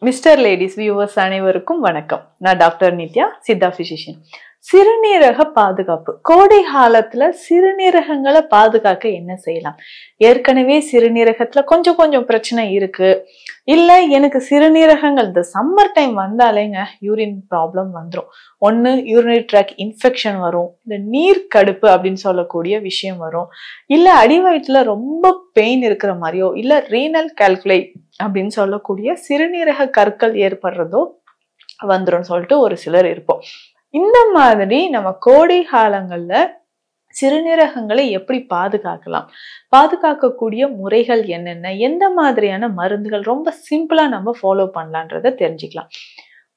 Mister ladies viewers அனைவருக்கும் வணக்கம். நான் டாக்டர் நித்யா, சித்தா பிசிஷியன். சிறுநீரக பாதுகாப்பு. கோடை காலத்துல சிறுநீரகங்களை பாதுகாக்க என்ன செய்யலாம்? ஏற்கனவே சிறுநீரகத்துல கொஞ்சம் பிரச்சனை இருக்கு, இல்ல எனக்கு சிறுநீரகங்கள் இந்த சம்மர் டைம் வந்தாலேங்க யூரின் ப்ராப்ளம் வந்துடும். ஒன்னு யூரினரி ட்ராக் இன்ஃபெக்ஷன் வரும், இந்த நீர் கடுப்பு அப்படின்னு சொல்லக்கூடிய விஷயம் வரும், இல்ல அடிவயிற்றுல ரொம்ப பெயின் இருக்கிற மாதிரியோ, இல்ல ரீனல் கால்குலை அப்படின்னு சொல்லக்கூடிய சிறுநீரக கற்கள் ஏற்படுறதோ வந்துடும் சொல்லிட்டு ஒரு சிலர் இருப்போம். இந்த மாதிரி நம்ம கோடை காலங்கள்ல சிறுநீரகங்களை எப்படி பாதுகாக்கலாம், பாதுகாக்கக்கூடிய முறைகள் என்னென்ன, எந்த மாதிரியான மருந்துகள் ரொம்ப சிம்பிளா நம்ம ஃபாலோ பண்ணலான்றத தெரிஞ்சுக்கலாம்.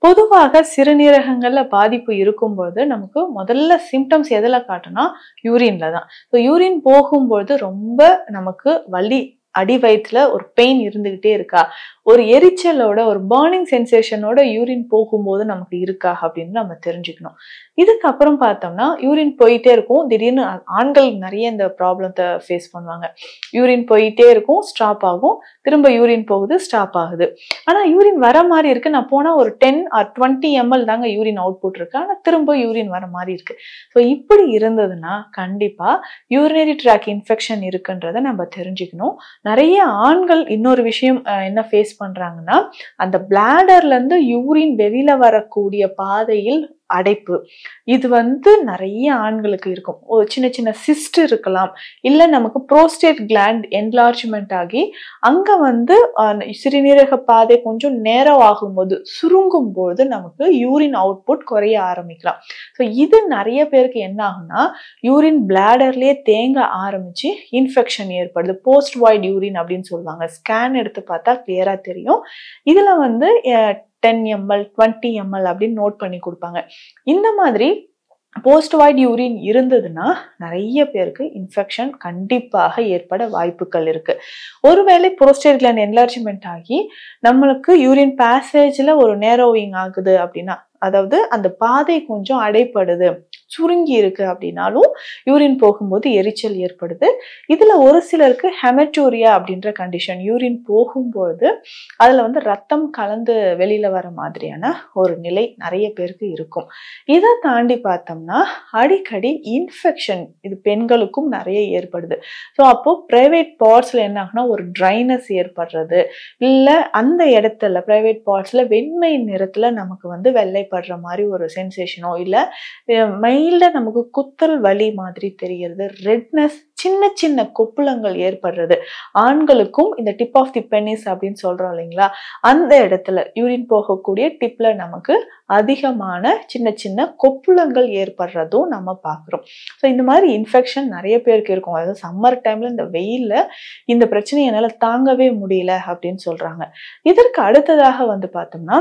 பொதுவாக சிறுநீரகங்கள்ல பாதிப்பு இருக்கும்போது நமக்கு முதல்ல சிம்டம்ஸ் எதுல காட்டுனா யூரின்ல தான். யூரின் போகும்போது ரொம்ப நமக்கு வலி, அடி வயிற்றுல ஒரு பெயின் இருந்துகிட்டே இருக்கா, ஒரு எரிச்சலோட ஒரு பர்னிங் சென்சேஷனோட யூரின் போகும்போது நமக்கு இருக்கா அப்படின்னு நம்ம தெரிஞ்சுக்கணும். இதுக்கப்புறம் பார்த்தோம்னா யூரின் போயிட்டே இருக்கும், திடீர்னு ஆண்கள் நிறைய இந்த ப்ராப்ளத்தை ஃபேஸ் பண்ணுவாங்க. யூரின் போயிட்டே இருக்கும், ஸ்டாப் ஆகும், திரும்ப யூரின் போகுது, ஸ்டாப் ஆகுது. ஆனா யூரின் வர மாதிரி இருக்கு, நான் போனா ஒரு 10 or 20 ml தாங்க யூரின் அவுட்புட் இருக்கு, ஆனா திரும்ப யூரின் வர மாதிரி இருக்கு. ஸோ இப்படி இருந்ததுன்னா கண்டிப்பா யூரினரி ட்ராக் இன்ஃபெக்ஷன் இருக்குன்றத நம்ம தெரிஞ்சுக்கணும். நிறைய ஆண்கள் இன்னொரு விஷயம் என்ன ஃபேஸ் பண்றாங்கன்னா, அந்த பிளாடர்ல இருந்து யூரின் வெளியில வரக்கூடிய பாதையில் அடைப்பு. இது நிறைய ஆண்களுக்கு இருக்கும். ஒரு சின்ன சிஸ்ட் இருக்கலாம், இல்ல நமக்கு புரோஸ்டேட் கிளாண்ட் என்லார்ஜ்மெண்ட் ஆகி அங்க சிறுநீரக பாதை கொஞ்சம் நேரம் ஆகும்போது, சுருங்கும் போது நமக்கு யூரின் அவுட்புட் குறைய ஆரம்பிக்கலாம். ஸோ இது நிறைய பேருக்கு என்ன ஆகும்னா, யூரின் பிளாடர்லயே தேங்க ஆரம்பிச்சு இன்ஃபெக்ஷன் ஏற்படுது. போஸ்ட் வாய்ட் யூரின் அப்படின்னு சொல்லுவாங்க. ஸ்கேன் எடுத்து பார்த்தா கிளியரா தெரியும். இதுல 10 ml 20 ml அப்படின்னு நோட் பண்ணி கொடுப்பாங்க. இந்த மாதிரி போஸ்ட் வாய்ட் யூரின் இருந்ததுன்னா நிறைய பேருக்கு இன்ஃபெக்ஷன் கண்டிப்பாக ஏற்பட வாய்ப்புகள் இருக்கு. ஒருவேளை புரோஸ்டேட் கிளாண்ட் என்லார்ஜ்மெண்ட் ஆகி நம்மளுக்கு யூரின் பேசேஜ்ல ஒரு நேரோவிங் ஆகுது அப்படின்னா, அதாவது அந்த பாதை கொஞ்சம் அடைப்படுது, சுருங்கி இருக்கு அப்படின்னாலும் யூரின் போகும்போது எரிச்சல் ஏற்படுது. இதுல ஒரு சிலருக்கு ஹெமட்டூரியா அப்படின்ற கண்டிஷன், யூரின் போகும்போது அதுல ரத்தம் கலந்து வெளியில வர மாதிரியான ஒரு நிலை நிறைய பேருக்கு இருக்கும். இதை தாண்டி பார்த்தோம்னா அடிக்கடி இன்ஃபெக்ஷன், இது பெண்களுக்கும் நிறைய ஏற்படுது. ஸோ அப்போ பிரைவேட் பார்ட்ஸ்ல என்ன ஆகுனா ஒரு ட்ரைனஸ் ஏற்படுறது, இல்ல அந்த இடத்துல பிரைவேட் பார்ட்ஸ்ல வெண்மை நிறத்துல நமக்கு வெள்ளைப்படுற மாதிரி ஒரு சென்சேஷனோ, இல்ல மைல்டா நமக்கு குத்தல் வலி மாதிரி தெரிகிறது, ரெட்னஸ், சின்ன கொப்புளங்கள் ஏற்படுறது. ஆண்களுக்கும் இந்த டிப் ஆஃப் தி பெனிஸ் அப்படின்னு சொல்றோம் இல்லைங்களா, அந்த இடத்துல யூரின் போகக்கூடிய டிப்ல நமக்கு அதிகமான சின்ன கொப்புளங்கள் ஏற்படுறதும் நம்ம பார்க்கிறோம். ஸோ இந்த மாதிரி இன்ஃபெக்ஷன் நிறைய பேருக்கு இருக்கும். அதாவது சம்மர் டைம்ல இந்த வெயில்ல இந்த பிரச்சனையை என்னால தாங்கவே முடியல அப்படின்னு சொல்றாங்க. இதற்கு அடுத்ததாக பார்த்தோம்னா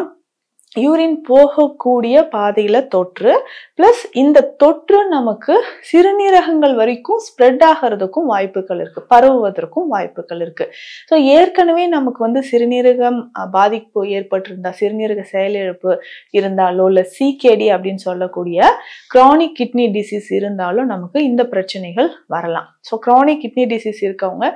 யூரின் போகக்கூடிய பாதையில தொற்று, பிளஸ் இந்த தொற்று நமக்கு சிறுநீரகங்கள் வரைக்கும் ஸ்ப்ரெட் ஆகிறதுக்கும் வாய்ப்புகள் இருக்கு, பரவுவதற்கும் வாய்ப்புகள் இருக்கு. ஸோ ஏற்கனவே நமக்கு சிறுநீரகம் பாதிப்பு ஏற்பட்டிருந்தா, சிறுநீரக செயலிழப்பு இருந்தாலோ, இல்ல சிகேடி அப்படின்னு சொல்லக்கூடிய கிரானிக் கிட்னி டிசீஸ் இருந்தாலும் நமக்கு இந்த பிரச்சனைகள் வரலாம். ஸோ கிரானிக் கிட்னி டிசீஸ் இருக்கவங்க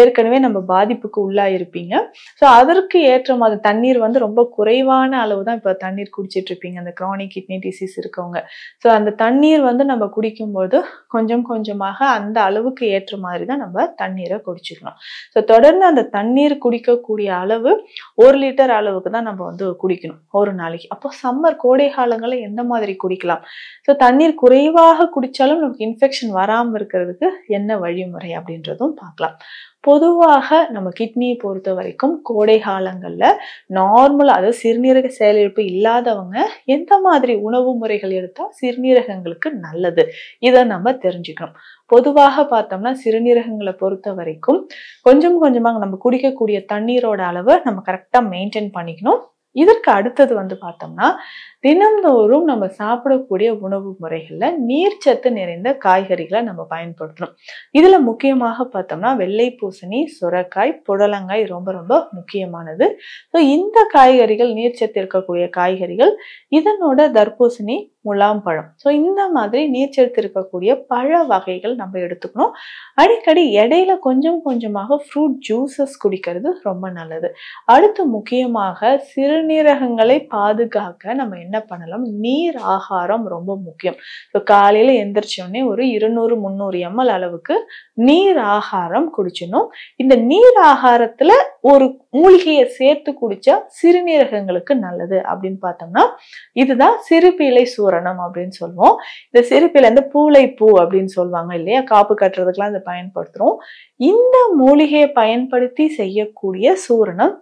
ஏற்கனவே நம்ம பாதிப்புக்கு உள்ளாயிருப்பீங்க. ஸோ அதற்கு ஏற்ற மாதிரி தண்ணீர் ரொம்ப குறைவான அளவு தான் இப்போ தண்ணீர் குடிச்சிட்டு இருப்பீங்க அந்த கிரானிக் கிட்னி டிசீஸ் இருக்கவங்க. ஸோ அந்த தண்ணீர் நம்ம குடிக்கும்போது கொஞ்சமாக அந்த அளவுக்கு ஏற்ற மாதிரி தான் நம்ம தண்ணீரை குடிச்சுக்கணும். ஸோ தொடர்ந்து அந்த தண்ணீர் குடிக்கக்கூடிய அளவு 1 லிட்டர் அளவுக்கு தான் நம்ம குடிக்கணும் ஒரு நாளைக்கு. அப்போ சம்மர் கோடை காலங்களில் எந்த மாதிரி குடிக்கலாம்? ஸோ தண்ணீர் குறைவாக குடிச்சாலும் நமக்கு இன்ஃபெக்ஷன் வராமல் இருக்கிறதுக்கு என்ன வழிமுறை அப்படின்றதும் பார்க்கலாம். பொதுவாக நம்ம கிட்னியை பொறுத்த வரைக்கும் கோடை காலங்கள்ல நார்மலா, அதாவது சிறுநீரக செயலிழப்பு இல்லாதவங்க எந்த மாதிரி உணவு முறைகள் எடுத்தா சிறுநீரகங்களுக்கு நல்லது, இதை நம்ம தெரிஞ்சுக்கணும். பொதுவாக பார்த்தோம்னா சிறுநீரகங்களை பொறுத்த வரைக்கும் கொஞ்சமாக நம்ம குடிக்கக்கூடிய தண்ணீரோட அளவை நம்ம கரெக்டா மெயின்டைன் பண்ணிக்கணும். இதற்கு அடுத்தது பார்த்தோம்னா தினந்தோறும் நம்ம சாப்பிடக்கூடிய உணவு முறைகள்ல நீர்ச்சத்து நிறைந்த காய்கறிகளை நம்ம பயன்படுத்தணும். இதுல முக்கியமாக பார்த்தோம்னா வெள்ளை பூசணி, சுரைக்காய், புடலங்காய் ரொம்ப ரொம்ப முக்கியமானது. ஸோ இந்த காய்கறிகள் நீர்ச்சத்து இருக்கக்கூடிய காய்கறிகள். இதனோட தர்பூசணி, முலாம்பழம். ஸோ இந்த மாதிரி நீர்ச்சத்து இருக்கக்கூடிய பழ வகைகள் நம்ம எடுத்துக்கணும். அடிக்கடி இடையில கொஞ்சம் கொஞ்சமாக ஃப்ரூட் ஜூசஸ் குடிக்கிறது ரொம்ப நல்லது. அடுத்து முக்கியமாக சிறுநீரகங்களை பாதுகாக்க நம்ம என்ன பண்ணலாம்? நீர் ஆகாரம் ரொம்ப முக்கியம். ஸோ காலையில எந்திரிச்சோடனே ஒரு 200-300 ml அளவுக்கு நீர் ஆகாரம் குடிச்சிடணும். இந்த நீர் ஆகாரத்துல ஒரு மூலிகையை சேர்த்து குடிச்சா சிறுநீரகங்களுக்கு நல்லது அப்படின்னு பார்த்தோம்னா இதுதான் சிறுபீளை சூரணம் அப்படின்னு சொல்லுவோம். இந்த சிறுபீளை இந்த பூளை பூ அப்படின்னு சொல்லுவாங்க இல்லையா, காப்பு கட்டுறதுக்கெல்லாம் இதை பயன்படுத்துறோம். இந்த மூலிகையை பயன்படுத்தி செய்யக்கூடிய சூரணம்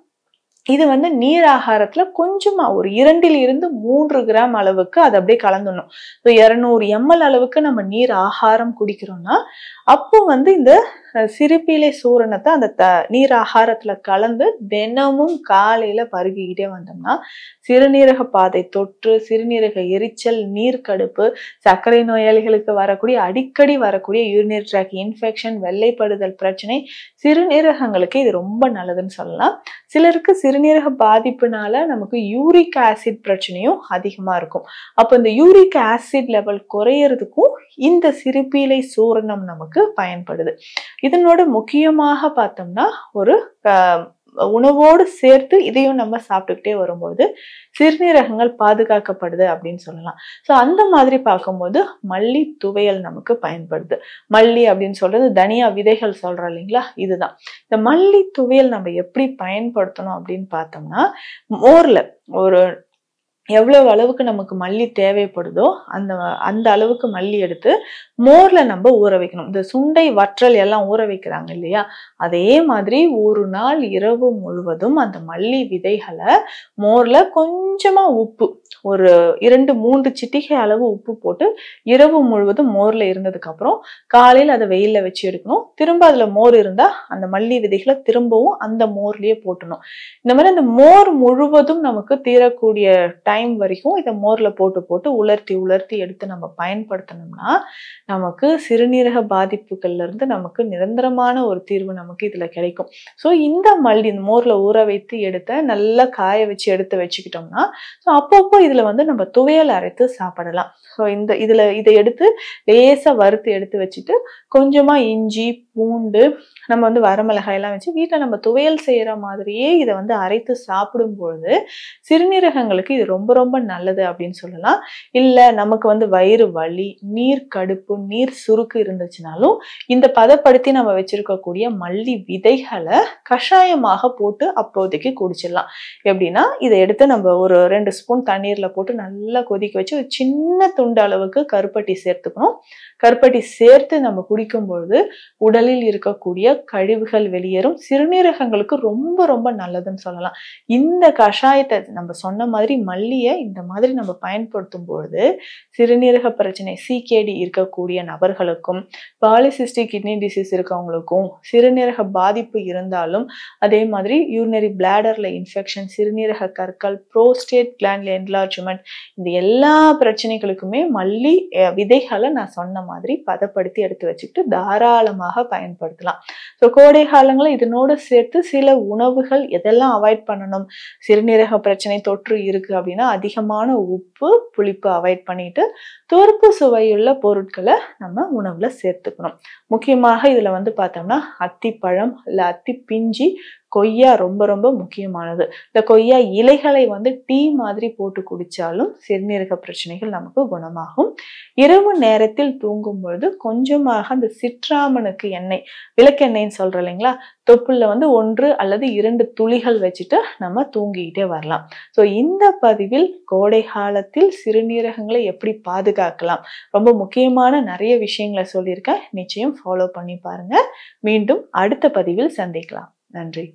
இது நீர் ஆகாரத்துல கொஞ்சமா ஒரு 2-3 கிராம் அளவுக்கு அதை அப்படியே கலந்துடணும். 200 ml அளவுக்கு நம்ம நீர் ஆகாரம் குடிக்கிறோம்னா அப்போ இந்த சிறுபீளை சூரணத்தை அந்த நீர் ஆகாரத்துல கலந்து தினமும் காலையில பருகிக்கிட்டே வந்தோம்னா சிறுநீரக பாதை தொற்று, சிறுநீரக எரிச்சல், நீர்க்கடுப்பு, சர்க்கரை நோயாளிகளுக்கு அடிக்கடி வரக்கூடிய யூரினரி ட்ராக் இன்ஃபெக்ஷன், வெள்ளைப்படுதல் பிரச்சனை, சிறுநீரகங்களுக்கு இது ரொம்ப நல்லதுன்னு சொல்லலாம். சிலருக்கு சிறுநீரக பாதிப்புனால நமக்கு யூரிக் ஆசிட் பிரச்சனையும் அதிகமா இருக்கும். அப்போ இந்த யூரிக் ஆசிட் லெவல் குறையறதுக்கும் இந்த சிறுபீளை சூரணம் நமக்கு பயன்படுது. இதனோட முக்கியமாக பார்த்தோம்னா ஒரு உணவோடு சேர்த்து இதையும் நம்ம சாப்பிட்டுக்கிட்டே வரும்போது சிறுநீரகங்கள் பாதுகாக்கப்படுது அப்படின்னு சொல்லலாம். ஸோ அந்த மாதிரி பார்க்கும்போது மல்லி துவையல் நமக்கு பயன்படுது. மல்லி அப்படின்னு சொல்றது தனியா விதைகள் சொல்றோம் இல்லைங்களா, இதுதான். இந்த மல்லி துவையல் நம்ம எப்படி பயன்படுத்தணும் அப்படின்னு பார்த்தோம்னா மோர்ல ஒரு எவ்வளவு அளவுக்கு நமக்கு மல்லி தேவைப்படுதோ அந்த அளவுக்கு மல்லி எடுத்து மோர்ல நம்ம ஊற வைக்கணும். இந்த சுண்டை, வற்றல் எல்லாம் ஊற வைக்கிறாங்க இல்லையா, அதே மாதிரி ஒரு நாள் இரவு முழுவதும் அந்த மல்லி விதைகளை மோர்ல கொஞ்சமா உப்பு, ஒரு 2-3 சிட்டிகை அளவு உப்பு போட்டு இரவு முழுவதும் மோர்ல இருந்ததுக்கு அப்புறம் காலையில் அதை வெயில்ல வச்சு எடுக்கணும். திரும்ப அதுல மோர் இருந்தா அந்த மல்லி விதைகளை திரும்பவும் அந்த மோர்லயே போட்டணும். இந்த மாதிரி அந்த மோர் முழுவதும் நமக்கு தீரக்கூடிய டைம் வரைக்கும் இதை மோர்ல போட்டு உலர்த்தி எடுத்து நம்ம பயன்படுத்தணும்னா நமக்கு சிறுநீரக பாதிப்புகள்ல இருந்து நமக்கு நிரந்தரமான ஒரு தீர்வு நமக்கு இதுல கிடைக்கும். ஸோ இந்த மல்லி மோர்ல ஊற வைத்து எடுத்த நல்லா காய வச்சு எடுத்து வச்சுக்கிட்டோம்னா அப்பப்போ இதுல நம்ம துவையல் அரைத்து சாப்பிடலாம். ஸோ இதை எடுத்து லேசா வறுத்து எடுத்து வச்சுட்டு கொஞ்சமா இஞ்சி, பூண்டு, நம்ம வரமிளகாய் எல்லாம் வச்சு வீட்டில் நம்ம துவையல் செய்யற மாதிரியே இதை அரைத்து சாப்பிடும் பொழுது சிறுநீரகங்களுக்கு இது ரொம்ப ரொம்ப நல்லது அப்படின்னு சொல்லலாம். இல்ல நமக்கு வயிறு வலி, நீர் கடுப்பு, நீர் சுருக்கு இருந்துச்சுனாலும் இந்த பதப்படுத்தி நம்ம வச்சிருக்கக்கூடிய மல்லி விதைகளை கஷாயமாக போட்டு அப்போதைக்கு குடிச்சிடலாம். எப்படின்னா இதை எடுத்து நம்ம ஒரு 2 ஸ்பூன் தண்ணீர்ல போட்டு நல்லா கொதிக்க வச்சு ஒரு சின்ன துண்டு அளவுக்கு கருப்பட்டி சேர்த்துக்கணும். கருப்பட்டி சேர்த்து நம்ம குடிக்கும் பொழுது உடலில் இருக்கக்கூடிய கழிவுகள் வெளியேறும். சிறுநீரகங்களுக்கு ரொம்ப ரொம்ப நல்லதுன்னு சொல்லலாம். இந்த கஷாயத்தை நம்ம சொன்ன மாதிரி மல்லியை இந்த மாதிரி நம்ம பயன்படுத்தும் பொழுது சிறுநீரக பிரச்சனை, சிகேடி இருக்கக்கூடிய நபர்களுக்கும், பாலிசிஸ்டிக் கிட்னி டிசீஸ் இருக்கவங்களுக்கும், சிறுநீரக பாதிப்பு இருந்தாலும், அதே மாதிரி யூரினரி பிளாடர்ல இன்ஃபெக்ஷன், சிறுநீரக கற்கள், புரோஸ்டேட் கிளாண்ட்ல என்லார்ஜ்மெண்ட், இந்த எல்லா பிரச்சனைகளுக்குமே மல்லி விதைகளை நான் சொன்ன மாதிரி பதப்படுத்தி எடுத்து வச்சுக்கிட்டு தாராளமாக பயன்படுத்தலாம். ஸோ கோடை காலங்களில் இதனோடு சேர்த்து சில உணவுகள் எதெல்லாம் அவாய்ட் பண்ணணும்? சிறுநீரக பிரச்சனை தொற்று இருக்கு அப்படின்னா அதிகமான உப்பு, புளிப்பு அவாய்ட் பண்ணிட்டு துவர்ப்பு சுவையுள்ள பொருட்களை நம்ம உணவுல சேர்த்துக்கணும். முக்கியமாக இதுல பார்த்தோம்னா அத்திப்பழம் இல்ல அத்தி பிஞ்சி, கொய்யா ரொம்ப ரொம்ப முக்கியமானது. இந்த கொய்யா இலைகளை டீ மாதிரி போட்டு குடிச்சாலும் சிறுநீரக பிரச்சனைகள் நமக்கு குணமாகும். இரவு நேரத்தில் தூங்கும் பொழுது கொஞ்சமாக அந்த சிட்ராமனுக்கு எண்ணெய், விளக்கெண்ணெய்ன்னு சொல்றோம் இல்லைங்களா, தொப்புல 1 அல்லது 2 துளிகள் வச்சுட்டு நம்ம தூங்கிக்கிட்டே வரலாம். ஸோ இந்த பதிவில் கோடை காலத்தில் சிறுநீரகங்களை எப்படி பாதுகாக்கலாம், ரொம்ப முக்கியமான நிறைய விஷயங்களை சொல்லியிருக்கேன். நிச்சயம் ஃபாலோ பண்ணி பாருங்க. மீண்டும் அடுத்த பதிவில் சந்திக்கலாம். நன்றி.